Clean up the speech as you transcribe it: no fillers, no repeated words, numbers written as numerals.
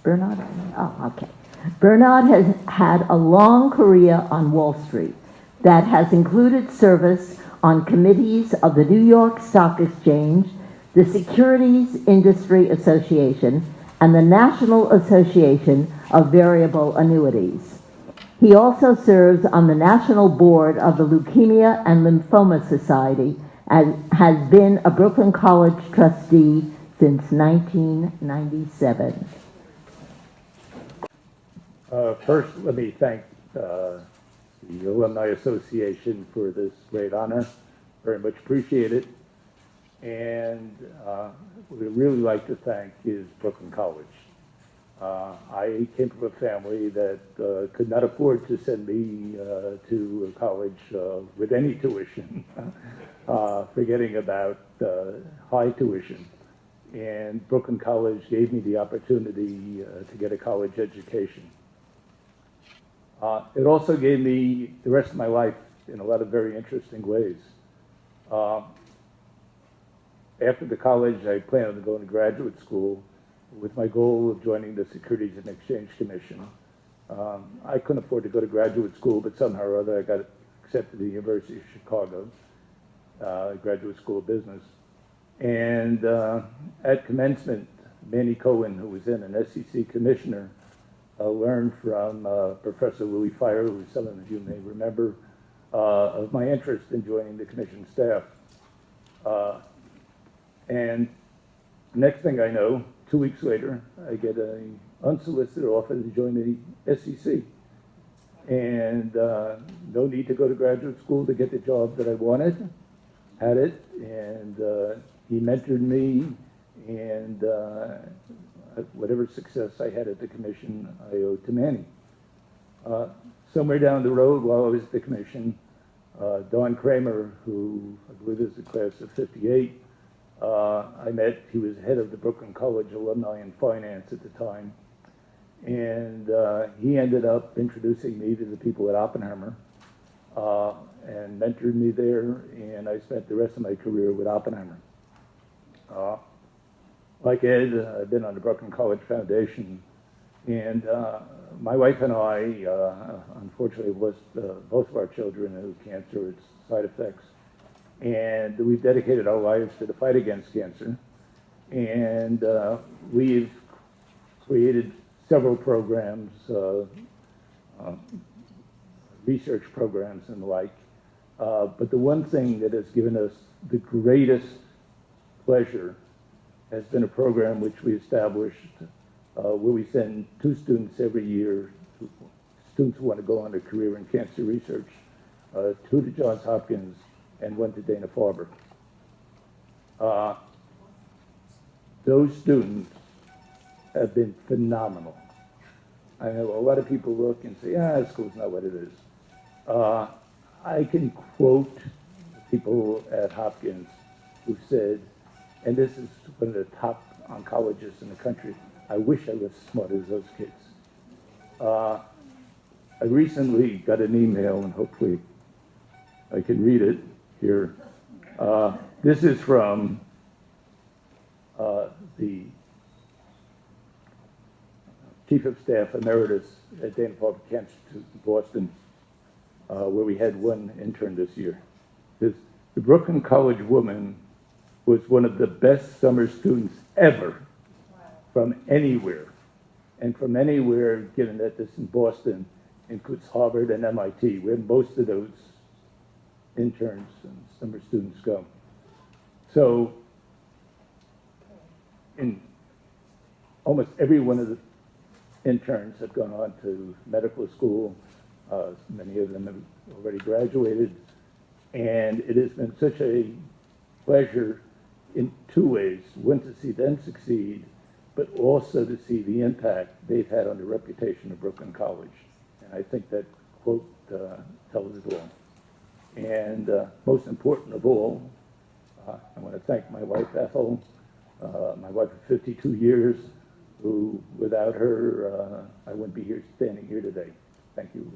Bernard? Oh, okay. Bernard has had a long career on Wall Street that has included service on committees of the New York Stock Exchange, the Securities Industry Association, and the National Association of Variable Annuities. He also serves on the National Board of the Leukemia and Lymphoma Society and has been a Brooklyn College trustee since 1997. First, let me thank the Alumni Association for this great honor. Very much appreciate it. And what I'd really like to thank is Brooklyn College. I came from a family that could not afford to send me to college with any tuition, forgetting about high tuition. And Brooklyn College gave me the opportunity to get a college education. It also gave me the rest of my life in a lot of very interesting ways. After the college, I planned on going to graduate school with my goal of joining the Securities and Exchange Commission. I couldn't afford to go to graduate school, but somehow or other I got accepted to the University of Chicago, Graduate School of Business. And at commencement, Manny Cohen, who was then an SEC commissioner, learned from Professor Louis Fire, who some of you may remember, of my interest in joining the commission staff. And next thing I know, 2 weeks later, I get an unsolicited offer to join the SEC. And no need to go to graduate school to get the job that I wanted, had it, and he mentored me, and whatever success I had at the commission, I owed to Manny. Somewhere down the road, while I was at the commission, Don Kramer, who I believe is the class of '58, I met. He was head of the Brooklyn College Alumni and Finance at the time, and he ended up introducing me to the people at Oppenheimer and mentored me there, and I spent the rest of my career with Oppenheimer. Like Ed, I've been on the Brooklyn College Foundation, and my wife and I, unfortunately, lost both of our children to cancer, its side effects, and we've dedicated our lives to the fight against cancer, and we've created several programs, research programs and the like, but the one thing that has given us the greatest pleasure has been a program which we established where we send 2 students every year, students who want to go on a career in cancer research, 2 to Johns Hopkins and 1 to Dana-Farber. Those students have been phenomenal. I know a lot of people look and say, school's not what it is. I can quote people at Hopkins who said, and this is one of the top oncologists in the country, I wish I was as smart as those kids. I recently got an email, and hopefully I can read it here. This is from the Chief of Staff Emeritus at Dana-Farber Cancer Institute in Boston, where we had 1 intern this year. The Brooklyn College woman was one of the best summer students ever from anywhere. And from anywhere, given that this in Boston, includes Harvard and MIT, where most of those interns and summer students go. So in almost every one of the interns have gone on to medical school. Many of them have already graduated. And it has been such a pleasure in 2 ways. One, to see them succeed, but also to see the impact they've had on the reputation of Brooklyn College. And I think that quote tells it all. And most important of all, I want to thank my wife, Ethel, my wife of 52 years, who without her, I wouldn't be here standing here today. Thank you.